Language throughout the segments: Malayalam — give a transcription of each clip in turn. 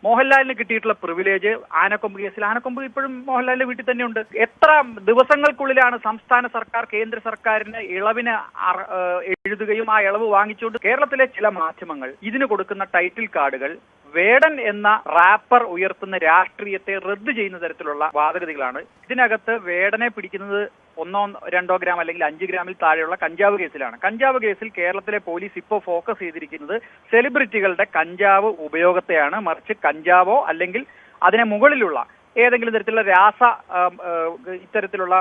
മോഹൻലാലിന് കിട്ടിയിട്ടുള്ള പ്രിവിലേജ് ആനക്കൊമ്പ് കേസിൽ ആനക്കൊമ്പ് ഇപ്പോഴും മോഹൻലാലിന്റെ വീട്ടിൽ തന്നെയുണ്ട്. എത്ര ദിവസങ്ങൾക്കുള്ളിലാണ് സംസ്ഥാന സർക്കാർ കേന്ദ്ര സർക്കാരിന് ഇളവിന് എഴുതുകയും ആ ഇളവ് വാങ്ങിച്ചുകൊണ്ട് കേരളത്തിലെ ചില മാധ്യമങ്ങൾ ഇതിന് കൊടുക്കുന്ന ടൈറ്റിൽ കാർഡുകൾ വേടൻ എന്ന റാപ്പർ ഉയർത്തുന്ന രാഷ്ട്രീയത്തെ റദ്ദ് ചെയ്യുന്ന തരത്തിലുള്ള വാദഗതികളാണ്. ഇതിനകത്ത് വേടനെ പിടിക്കുന്നത് 1-2 ഗ്രാം അല്ലെങ്കിൽ 5 ഗ്രാമിൽ താഴെയുള്ള കഞ്ചാവ് കേസിലാണ്. കഞ്ചാവ് കേസിൽ കേരളത്തിലെ പോലീസ് ഇപ്പോൾ ഫോക്കസ് ചെയ്തിരിക്കുന്നത് സെലിബ്രിറ്റികളുടെ കഞ്ചാവ് ഉപയോഗത്തെയാണ്. മറിച്ച് കഞ്ചാവോ അല്ലെങ്കിൽ അതിനെ മുകളിലുള്ള ഏതെങ്കിലും തരത്തിലുള്ള ഇത്തരത്തിലുള്ള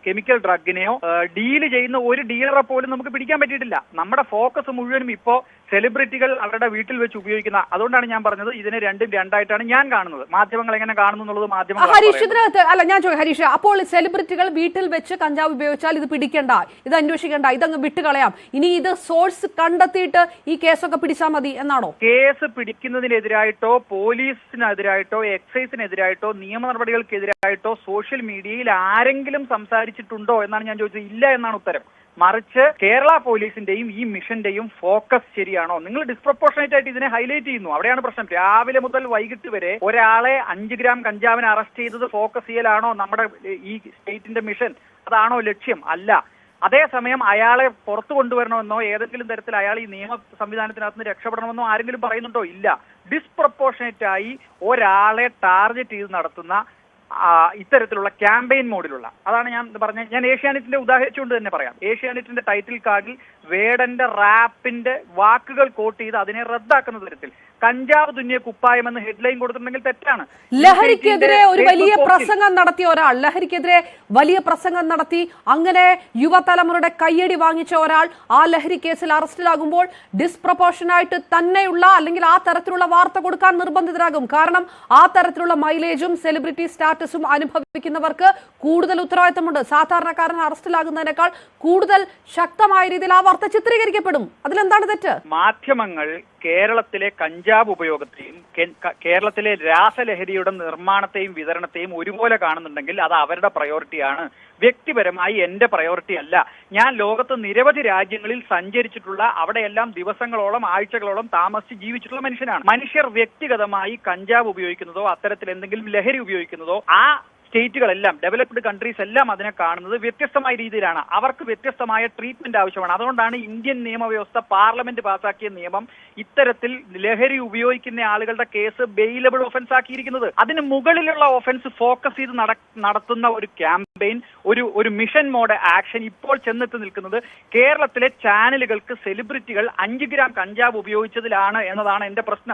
കെമിക്കൽ ഡ്രഗിനെയോ ഡീല് ചെയ്യുന്ന ഒരു ഡീലറെ പോലും നമുക്ക് പിടിക്കാൻ പറ്റിയിട്ടില്ല. നമ്മുടെ ഫോക്കസ് മുഴുവനും ഇപ്പോ സെലിബ്രിറ്റികൾ അവരുടെ വീട്ടിൽ വെച്ച് ഉപയോഗിക്കുന്ന, അതുകൊണ്ടാണ് ഞാൻ പറഞ്ഞത് ഇതിനെ രണ്ടായിട്ടാണ് ഞാൻ കാണുന്നത്. മാധ്യമങ്ങൾ എങ്ങനെ കാണുന്നു എന്നുള്ളത് മാധ്യമങ്ങൾ. അല്ല, ഞാൻ ഹരീഷ്, അപ്പോൾ സെലിബ്രിറ്റികൾ വീട്ടിൽ വെച്ച് കഞ്ചാവ് ഉപയോഗിച്ചാൽ ഇത് പിടിക്കണ്ട, ഇത് അന്വേഷിക്കണ്ട, ഇതങ്ങ് വിട്ടുകളയാം, ഇനി ഇത് സോഴ്സ് കണ്ടെത്തിയിട്ട് ഈ കേസൊക്കെ പിടിച്ചാൽ മതി എന്നാണോ? കേസ് പിടിക്കുന്നതിനെതിരായിട്ടോ പോലീസിനെതിരായിട്ടോ എക്സൈസിനെതിരായിട്ടോ നിയമ നടപടികൾക്കെതിരായിട്ടോ സോഷ്യൽ മീഡിയയിൽ ആരെങ്കിലും സംസാരിച്ചിട്ടുണ്ടോ എന്നാണ് ഞാൻ ചോദിച്ചത്. ഇല്ല എന്നാണ് ഉത്തരം. മറിച്ച് കേരള പോലീസിന്റെയും ഈ മിഷന്റെയും ഫോക്കസ് ശരിയാണോ? നിങ്ങൾ ഡിസ്പ്രപ്പോർഷനേറ്റ് ആയിട്ട് ഇതിനെ ഹൈലൈറ്റ് ചെയ്യുന്നു. അവിടെയാണ് പ്രശ്നം. രാവിലെ മുതൽ വൈകിട്ട് വരെ ഒരാളെ 5 ഗ്രാം കഞ്ചാവിനെ അറസ്റ്റ് ചെയ്തത് ഫോക്കസ് ചെയ്യലാണോ നമ്മുടെ ഈ സ്റ്റേറ്റിന്റെ മിഷൻ? അതാണോ ലക്ഷ്യം? അല്ല. അതേസമയം അയാളെ പുറത്തു കൊണ്ടുവരണമെന്നോ ഏതെങ്കിലും തരത്തിൽ അയാൾ ഈ നിയമ സംവിധാനത്തിനകത്ത് നിന്ന് രക്ഷപ്പെടണമെന്നോ ആരെങ്കിലും പറയുന്നുണ്ടോ? ഇല്ല. ഡിസ്പ്രപ്പോർഷനേറ്റ് ആയി ഒരാളെ ടാർഗറ്റ് ചെയ്ത് നടത്തുന്ന ഇത്തരത്തിലുള്ള ക്യാമ്പയിൻ മോഡിലുള്ള, അതാണ് ഞാൻ പറഞ്ഞത്. ഞാൻ ഏഷ്യാനെറ്റിന്റെ ഉദാഹരിച്ചുകൊണ്ട് തന്നെ പറയാം. ഏഷ്യാനെറ്റിന്റെ ടൈറ്റിൽ കാർഡിൽ വേടന്റെ റാപ്പിന്റെ വാക്കുകൾ കോട്ട് ചെയ്ത് അതിനെ റദ്ദാക്കുന്ന തരത്തിൽ കഞ്ചാവ് തുന്നിയ കുപ്പായം എന്ന് ഹെഡ്ലൈൻ കൊടുത്തിട്ടുണ്ടെങ്കിൽ തെറ്റാണ്. ലഹരിക്കെതിരെ ഒരു വലിയ പ്രസംഗം നടത്തിയ ഒരാൾ, ലഹരിക്കെതിരെ വലിയ പ്രസംഗം നടത്തി അങ്ങനെ യുവതലമുറയുടെ കയ്യടി വാങ്ങിച്ച ഒരാൾ ആ ലഹരി കേസിൽ അറസ്റ്റിലാകുമ്പോൾ ഡിസ്പ്രപ്പോർഷനായിട്ട് തന്നെയുള്ള അല്ലെങ്കിൽ ആ തരത്തിലുള്ള വാർത്ത കൊടുക്കാൻ നിർബന്ധിതരാകും. കാരണം ആ തരത്തിലുള്ള മൈലേജും സെലിബ്രിറ്റി സ്റ്റാറ്റസും അനുഭവിക്കുന്നവർക്ക് കൂടുതൽ ഉത്തരവാദിത്തമുണ്ട്. സാധാരണക്കാരൻ അറസ്റ്റിലാകുന്നതിനേക്കാൾ കൂടുതൽ ശക്തമായ രീതിയിൽ ആ വാർത്ത ചിത്രീകരിക്കപ്പെടും. അതിലെന്താണ് തെറ്റ്? മാധ്യമങ്ങൾ കേരളത്തിലെ കഞ്ചാവ് ഉപയോഗത്തെയും കേരളത്തിലെ രാസലഹരിയുടെ നിർമ്മാണത്തെയും വിതരണത്തെയും ഒരുപോലെ കാണുന്നുണ്ടെങ്കിൽ അത് അവരുടെ പ്രയോറിറ്റിയാണ്. വ്യക്തിപരമായി എന്റെ പ്രയോറിറ്റി അല്ല. ഞാൻ ലോകത്ത് നിരവധി രാജ്യങ്ങളിൽ സഞ്ചരിച്ചിട്ടുള്ള, അവിടെയെല്ലാം ദിവസങ്ങളോളം ആഴ്ചകളോളം താമസിച്ച് ജീവിച്ചിട്ടുള്ള മനുഷ്യനാണ്. മനുഷ്യർ വ്യക്തിഗതമായി കഞ്ചാവ് ഉപയോഗിക്കുന്നതോ അത്തരത്തിൽ എന്തെങ്കിലും ലഹരി ഉപയോഗിക്കുന്നതോ ആ സ്റ്റേറ്റുകളെല്ലാം, ഡെവലപ്ഡ് കൺട്രീസ് എല്ലാം അതിനെ കാണുന്നത് വ്യത്യസ്തമായ രീതിയിലാണ്. അവർക്ക് വ്യത്യസ്തമായ ട്രീറ്റ്മെന്റ് ആവശ്യമാണ്. അതുകൊണ്ടാണ് ഇന്ത്യൻ നിയമവ്യവസ്ഥ പാർലമെന്റ് പാസാക്കിയ നിയമം ഇത്തരത്തിൽ ലഹരി ഉപയോഗിക്കുന്ന ആളുകളുടെ കേസ് ബെയിലബിൾ ഒഫൻസ് ആക്കിയിരിക്കുന്നത്. അതിന് മുകളിലുള്ള ഒഫൻസ് ഫോക്കസ് ചെയ്ത് നടത്തുന്ന ഒരു ക്യാമ്പയിൻ, ഒരു മിഷൻ മോഡ് ആക്ഷൻ ഇപ്പോൾ ചെന്നെത്തി നിൽക്കുന്നത് കേരളത്തിലെ ചാനലുകൾക്ക് സെലിബ്രിറ്റികൾ 5 ഗ്രാം കഞ്ചാവ് ഉപയോഗിച്ചതിലാണ് എന്നതാണ് എന്റെ പ്രശ്നം.